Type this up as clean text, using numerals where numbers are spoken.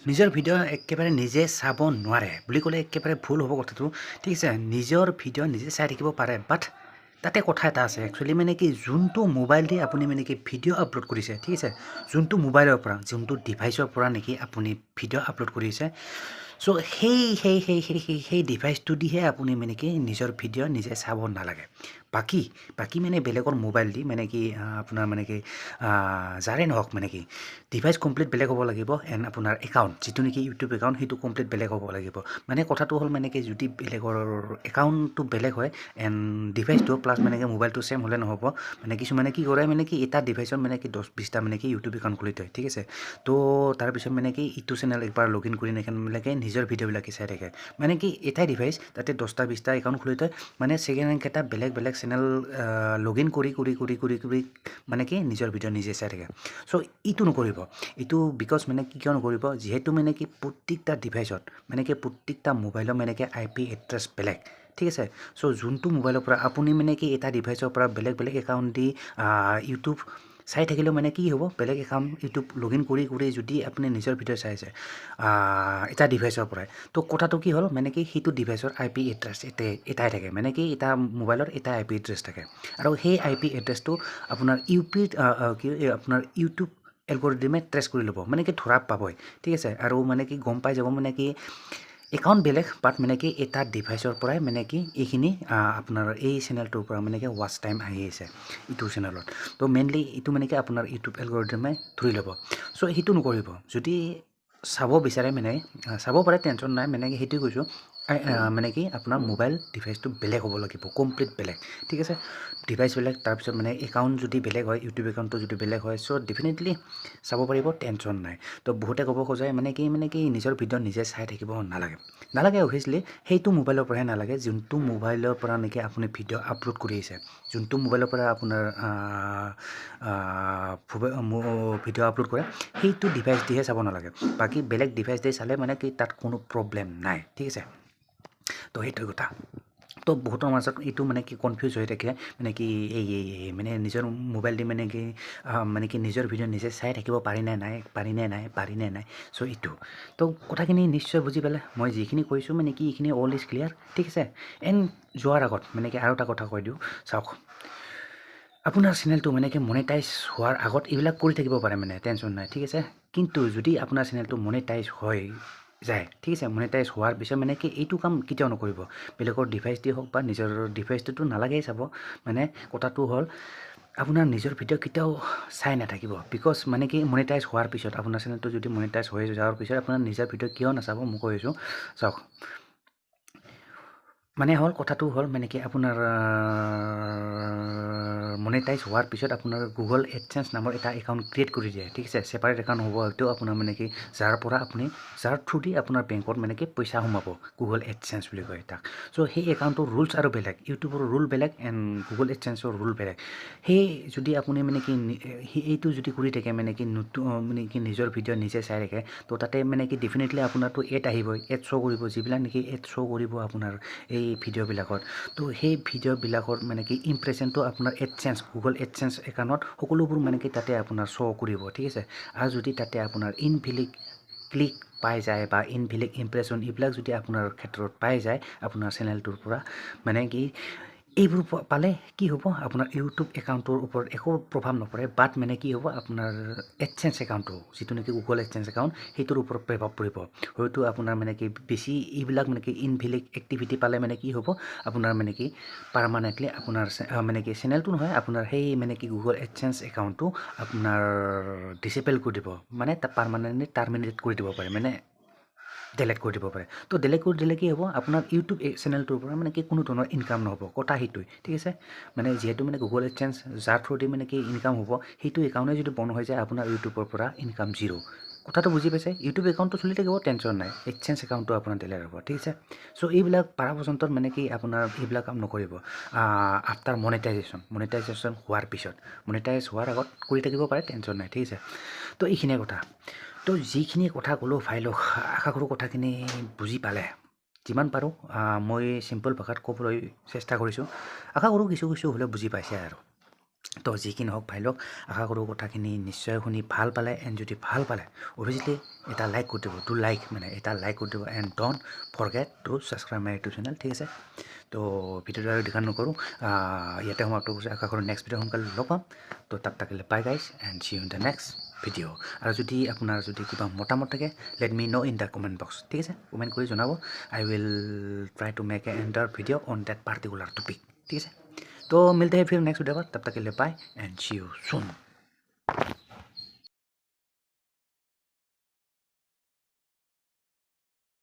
নিজৰ ভিডিঅ' একেবাৰে নিজে চাব নোৱাৰে বুলি ক'লে একেবাৰে ভুল হ'ব কথাটো ঠিক আছে নিজৰ ভিডিঅ' নিজে চাই থাকিব পাৰে বাট তাতে কথা এটা আছে একচুৱেলি মানে কি যোনটো মোবাইল দি আপুনি মানে কি ভিডিঅ' আপলোড কৰিছে ঠিক আছে যোনটো মোবাইলৰ পৰা যোনটো ডিভাইচৰ পৰা নেকি আপুনি ভিডিঅ' আপলোড কৰিছে চ' সেই ডিভাইচটো দিহে আপুনি মানে কি নিজৰ ভিডিঅ' নিজে চাব নালাগে বাকী মানে বেলেগৰ মোবাইল দি মানে কি আপোনাৰ মানে কি যাৰে নহওক মানে কি ডিভাইচ কমপ্লিট বেলেগ হ'ব লাগিব এণ্ড আপোনাৰ একাউণ্ট যিটো নেকি ইউটিউব একাউণ্ট সেইটো কমপ্লিট বেলেগ হ'ব লাগিব মানে কথাটো হ'ল মানে কি যদি বেলেগৰ একাউণ্টটো বেলেগ হয় এণ্ড ডিভাইচটো প্লাছ মানে কি মোবাইলটো ছেম হ'লে নহ'ব মানে কিছুমানে কি কৰে মানে কি এটা ডিভাইচত মানে কি 10-20টা মানে কি ইউটিউব একাউণ্ট খুলি থয় ঠিক আছে তো তাৰপিছত মানে কি ইটো চেনেল একবাৰ লগ ইন কৰি নেখেনবিলাকে নিজৰ ভিডিঅ'বিলাকে চাই থাকে মানে কি এটাই ডিভাইচ তাতে 10টা-20টা একাউণ্ট খুলি থয় মানে ছেকেণ্ড হেণ্ডকেইটা বেলেগ চেনেল লগ ইন কৰি মানে কি নিজৰ ভিডিঅ' নিজে চাই থাকে চ' ইটো নকৰিব এইটো বিকজ মানে কি কিয় নকৰিব যিহেতু মানে কি প্ৰত্যেকটা ডিভাইচত মানে কি প্ৰত্যেকটা মোবাইলৰ মানে কি IP এড্ৰেছ বেলেগ ঠিক আছে চ' যোনটো মোবাইলৰ পৰা আপুনি মানে কি এটা ডিভাইচৰ পৰা বেলেগ একাউণ্ট দি ইউটিউব চাই থাকিলেও মানে কি হ'ব বেলেগ একাউণ্ট ইউটিউব লগ ইন কৰি যদি আপুনি নিজৰ ভিডিঅ' চাইছে এটা ডিভাইচৰ পৰাই তো কথাটো কি হ'ল মানে কি সেইটো ডিভাইচৰ IP এড্ৰেছ এটাই থাকে মানে কি এটা মোবাইলত এটা IP এড্ৰেছ থাকে আৰু সেই IP এড্ৰেছটো আপোনাৰ আপোনাৰ ইউটিউব এলগৰিদমে ট্ৰেছ কৰি ল'ব মানে কি ধৰা পাবই ঠিক আছে আৰু মানে কি গম পাই যাব মানে কি একাউণ্ট বেলেগ বাট মানে কি এটা ডিভাইচৰ পৰাই মানে কি এইখিনি আপোনাৰ এই চেনেলটোৰ পৰা মানে কি ৱাচ টাইম আহি আছে ইটো চেনেলত তো মেইনলি এইটো মানে কি আপোনাৰ ইউটিউব এলগৰিদমে ধৰি ল'ব চ' সেইটো নকৰিব যদি চাব বিচাৰে মানে চাব পাৰে টেনশ্যন নাই মানে কি সেইটোৱে কৈছোঁ মানে কি আপোনাৰ মোবাইল ডিভাইচটো বেলেগ হ'ব লাগিব কমপ্লিট বেলেগ ঠিক আছে ডিভাইচ বেলেগ তাৰপিছত মানে একাউণ্ট যদি বেলেগ হয় ইউটিউব একাউণ্টটো যদি বেলেগ হয় চ' ডেফিনেটলি চাব পাৰিব টেনশ্যন নাই তো বহুতে ক'ব খোজে মানে কি নিজৰ ভিডিঅ' নিজে চাই থাকিব নালাগে অভিয়াছলি সেইটো মোবাইলৰ পৰাহে নালাগে যোনটো মোবাইলৰ পৰা নেকি আপুনি ভিডিঅ' আপলোড কৰি আছে যোনটো মোবাইলৰ পৰা আপোনাৰ ভিডিঅ' আপলোড কৰে সেইটো ডিভাইচ দিহে চাব নালাগে বাকী বেলেগ ডিভাইচ দি চালে মানে কি তাত কোনো প্ৰব্লেম নাই ঠিক আছে তো সেইটোৱে কথা তো বহুতৰ মাজত এইটো মানে কি কনফিউজ হৈ থাকে মানে কি এই মানে নিজৰ মোবাইল দি মানে কি নিজৰ ভিডিঅ' নিজে চাই থাকিব পাৰি নে নাই চ' এইটো তো কথাখিনি নিশ্চয় বুজি পালে মই যিখিনি কৈছোঁ মানে কি এইখিনি অল ইজ ক্লিয়াৰ ঠিক আছে এণ্ড যোৱাৰ আগত মানে কি আৰু এটা কথা কৈ দিওঁ চাওক আপোনাৰ চেনেলটো মানে কি মনিটাইজ হোৱাৰ আগত এইবিলাক কৰি থাকিব পাৰে মানে টেনশ্যন নাই ঠিক আছে কিন্তু যদি আপোনাৰ চেনেলটো মনিটাইজ হৈ যায় ঠিক আছে মনিটাইজ হোৱাৰ পিছত মানে কি এইটো কাম কেতিয়াও নকৰিব বেলেগৰ ডিভাইচ দি হওক বা নিজৰ ডিভাইচটোতো নালাগেই চাব মানে কথাটো হ'ল আপোনাৰ নিজৰ ভিডিঅ' কেতিয়াও চাই নাথাকিব বিকজ মানে কি মনিটাইজ হোৱাৰ পিছত আপোনাৰ চেনেলটো যদি মনিটাইজ হৈ যোৱাৰ পিছত আপোনাৰ নিজৰ ভিডিঅ' কিয় নাচাব মই কৈছোঁ চাওক মানে হ'ল কথাটো হ'ল মানে কি আপোনাৰ মনিটাইজ হোৱাৰ পিছত আপোনাৰ গুগল এডচেঞ্চ নামৰ এটা একাউণ্ট ক্ৰিয়েট কৰি দিয়ে ঠিক আছে ছেপাৰেট একাউণ্ট হ'ব হয়তো আপোনাৰ মানে কি যাৰ থ্ৰু দি আপোনাৰ বেংকত মানে কি পইচা সোমাব গুগল এডচেঞ্চ বুলি কয় তাক চ' সেই একাউণ্টৰ ৰুলছ আৰু বেলেগ ইউটিউবৰ ৰুল বেলেগ এণ্ড গুগল এডচেঞ্চৰ ৰুল বেলেগ সেই যদি আপুনি মানে কি এইটো যদি কৰি থাকে মানে কি মানে কি নিজৰ ভিডিঅ' নিজে চাই থাকে তো তাতে মানে কি ডেফিনেটলি আপোনাৰতো এড আহিবই এড শ্ব' কৰিব যিবিলাক নেকি এড শ্ব' কৰিব আপোনাৰ এই ভিডিঅ'বিলাকত তো সেই ভিডিঅ'বিলাকত মানে কি ইমপ্ৰেশ্যনটো আপোনাৰ এডচেঞ্চ গুগল এডচেঞ্চ একাউণ্টত সকলোবোৰ মানে কি তাতে আপোনাৰ শ্ব' কৰিব ঠিক আছে আৰু যদি তাতে আপোনাৰ ইনভেলিড ক্লিক পাই যায় বা ইনভেলিড ইমপ্ৰেশ্যন এইবিলাক যদি আপোনাৰ ক্ষেত্ৰত পাই যায় আপোনাৰ চেনেলটোৰ পৰা মানে কি এইবোৰ পালে কি হ'ব আপোনাৰ ইউটিউব একাউণ্টৰ ওপৰত একো প্ৰভাৱ নপৰে বাট মানে কি হ'ব আপোনাৰ এডচেঞ্চ একাউণ্টটো যিটো নেকি গুগল এডচেঞ্চ একাউণ্ট সেইটোৰ ওপৰত প্ৰভাৱ পৰিব হয়তো আপোনাৰ মানে কি বেছি এইবিলাক মানে কি ইনভেলিড এক্টিভিটি পালে মানে কি হ'ব আপোনাৰ মানে কি পাৰ্মানেণ্টলি আপোনাৰ মানে কি চেনেলটো নহয় আপোনাৰ সেই মানে কি গুগল এডচেঞ্চ একাউণ্টটো আপোনাৰ ডিচেবল কৰি দিব মানে পাৰ্মানেণ্টলি টাৰ্মিনেট কৰি দিব পাৰে মানে ডিলেট কৰি দিব পাৰে তো ডিলেট কৰি দিলে কি হ'ব আপোনাৰ ইউটিউব চেনেলটোৰ পৰা মানে কি কোনো ধৰণৰ ইনকাম নহ'ব কথা সেইটোৱে ঠিক আছে মানে যিহেতু মানে গুগল এডচেঞ্চ যাৰ থ্ৰুদি মানে কি ইনকাম হ'ব সেইটো একাউণ্টে যদি বন্ধ হৈ যায় আপোনাৰ ইউটিউবৰ পৰা ইনকাম জিৰ' কথাটো বুজি পাইছে ইউটিউব একাউণ্টটো চলি থাকিব টেনশ্যন নাই এডচেঞ্চ একাউণ্টটো আপোনাৰ ডিলেট হ'ব ঠিক আছে চ' এইবিলাক পাৰা পৰ্যন্তত মানে কি আপোনাৰ এইবিলাক কাম নকৰিব আফটাৰ মনিটাইজেশ্যন হোৱাৰ পিছত মনিটাইজ হোৱাৰ আগত কৰি থাকিব পাৰে টেনশ্যন নাই ঠিক আছে তো এইখিনিয়ে কথা তো যিখিনি কথা ক'লোঁ ফাইলক আশা কৰোঁ কথাখিনি বুজি পালে যিমান পাৰোঁ মই চিম্পল ভাষাত ক'বলৈ চেষ্টা কৰিছোঁ আশা কৰোঁ কিছু হ'লেও বুজি পাইছে আৰু তো যি কি নহওক ভাই লওক আশা কৰোঁ কথাখিনি নিশ্চয় শুনি ভাল পালে এণ্ড যদি ভাল পালে অভিয়াছলি এটা লাইক কৰি দিব টু লাইক মানে এটা লাইক কৰি দিব and don't forget two subscribe my YouTube channel ঠিক আছে তো ভিডিঅ'টো আৰু দীঘল নকৰোঁ ইয়াতে সমাপ্ত কৰিছোঁ আশা কৰোঁ নেক্সট ভিডিঅ' সোনকালে লগ পাম তো তাত থাকিলে bye guys and see you in the next video' আৰু যদি আপোনাৰ যদি কিবা মতামত থাকে let me know' in the comment box ঠিক আছে কমেণ্ট কৰি জনাব I will try to make a entire video' on that particular topic ঠিক আছে तो मिलते हैं फिर नेक्स्ट वीडियो पर तब तक के लिए bye and see you soon